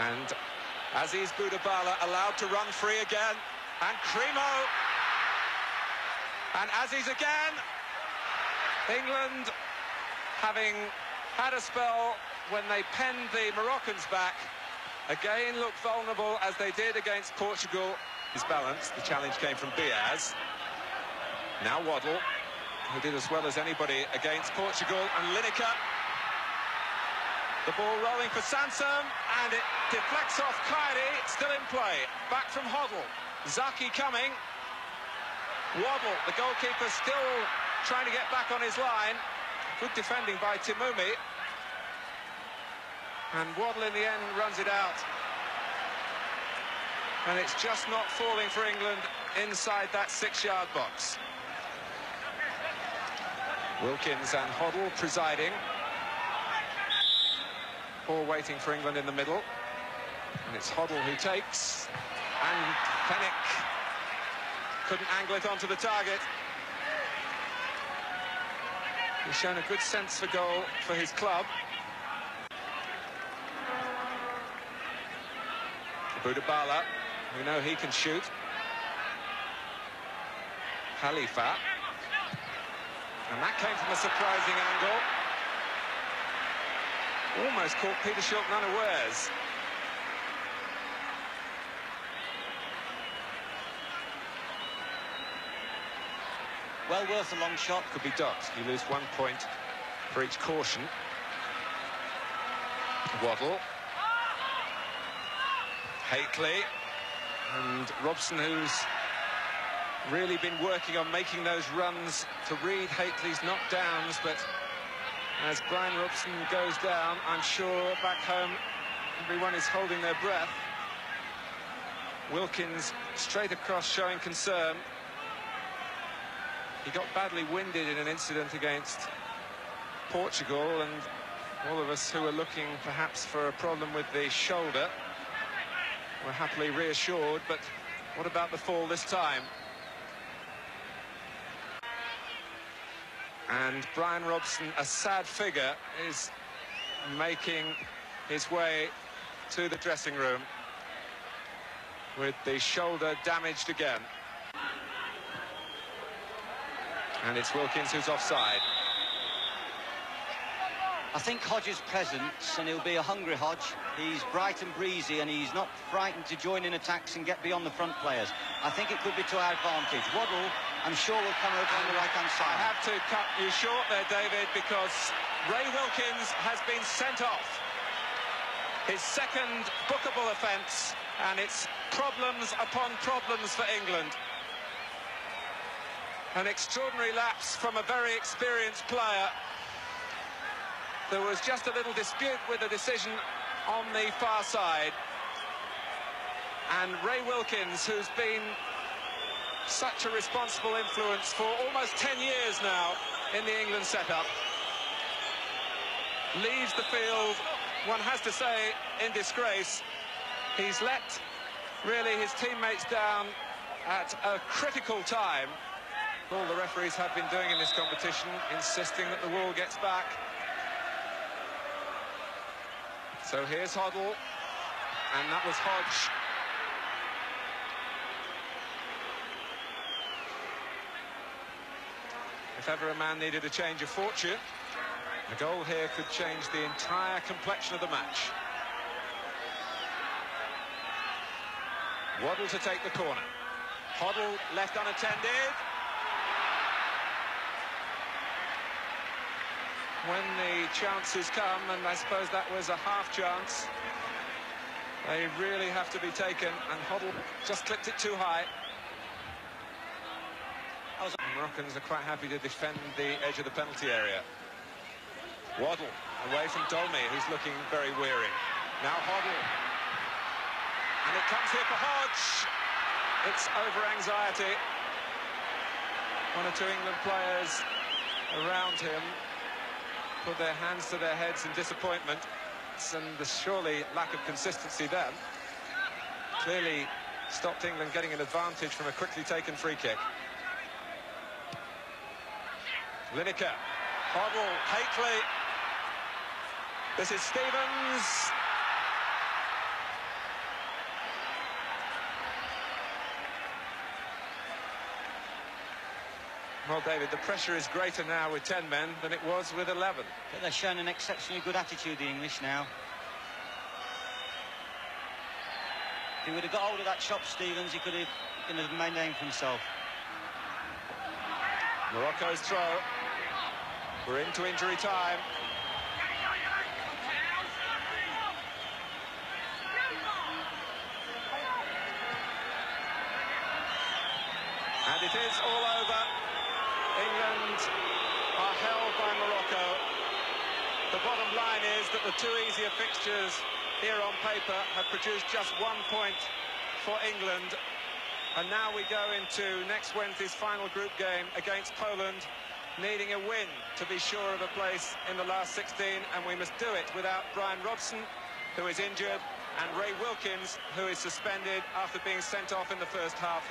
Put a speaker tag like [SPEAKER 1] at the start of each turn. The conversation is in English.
[SPEAKER 1] And Aziz Boudabala allowed to run free again. And Cremo. And Aziz again. England, having had a spell when they penned the Moroccans back, again looked vulnerable as they did against Portugal. His balance, the challenge came from Diaz. Now Waddle, who did as well as anybody against Portugal, and Lineker. The ball rolling for Sansom, and it deflects off Kyrie, still in play. Back from Hoddle. Zaki coming. Waddle, the goalkeeper, still trying to get back on his line. Good defending by Timumi. And Waddle in the end runs it out. And it's just not falling for England inside that 6-yard box. Wilkins and Hoddle presiding. Ball waiting for England in the middle. And it's Hoddle who takes. And Fenwick couldn't angle it onto the target. He's shown a good sense for goal for his club. Boudabala, we know he can shoot. Khalifa. And that came from a surprising angle. Almost caught Peter Shilton unawares.
[SPEAKER 2] Well worth a long shot.
[SPEAKER 1] Could be docked. You lose 1 point for each caution. Waddle. Haitley. And Robson, who's really been working on making those runs to read Haitley's knockdowns, but as Brian Robson goes down, I'm sure back home everyone is holding their breath. Wilkins straight across showing concern. He got badly winded in an incident against Portugal, and all of us who were looking perhaps for a problem with the shoulder were happily reassured. But what about the fall this time? And Brian Robson, a sad figure, is making his way to the dressing room with the shoulder damaged again. And it's Wilkins who's offside.
[SPEAKER 2] I think Hodge is present, and he'll be a hungry Hodge. He's bright and breezy, and he's not frightened to join in attacks and get beyond the front players. I think it could be to our advantage. Waddle, I'm sure, will come over on the right-hand side.
[SPEAKER 1] I have to cut you short there, David, because Ray Wilkins has been sent off. His second bookable offence, and it's problems upon problems for England. An extraordinary lapse from a very experienced player. There was just a little dispute with the decision on the far side. And Ray Wilkins, who's been such a responsible influence for almost 10 years now in the England setup, leaves the field, one has to say, in disgrace. He's let, really, his teammates down at a critical time. All the referees have been doing in this competition, insisting that the wall gets back. So here's Hoddle, and that was Hodge. If ever a man needed a change of fortune, a goal here could change the entire complexion of the match. Waddle to take the corner. Hoddle left unattended. When the chances come, and I suppose that was a half chance, they really have to be taken, and Hoddle just clipped it too high. The Moroccans are quite happy to defend the edge of the penalty area. Waddle away from Dolmy, who's looking very weary. Now Hoddle. And it comes here for Hodge. It's over anxiety. One or two England players around him put their hands to their heads in disappointment, and the surely lack of consistency then clearly stopped England getting an advantage from a quickly taken free kick. Lineker, Hoddle, Haitley. This is Stevens. Well, David, the pressure is greater now with 10 men than it was with 11.
[SPEAKER 2] But they're showing an exceptionally good attitude, the English, now. If he would have got hold of that chop, Stevens, he could have made a name for himself.
[SPEAKER 1] Morocco's throw. We're into injury time. And it is all over. England are held by Morocco. The bottom line is that the two easier fixtures here on paper have produced just 1 point for England. And now we go into next Wednesday's final group game against Poland, needing a win to be sure of a place in the last 16, and we must do it without Brian Robson, who is injured, and Ray Wilkins, who is suspended after being sent off in the first half.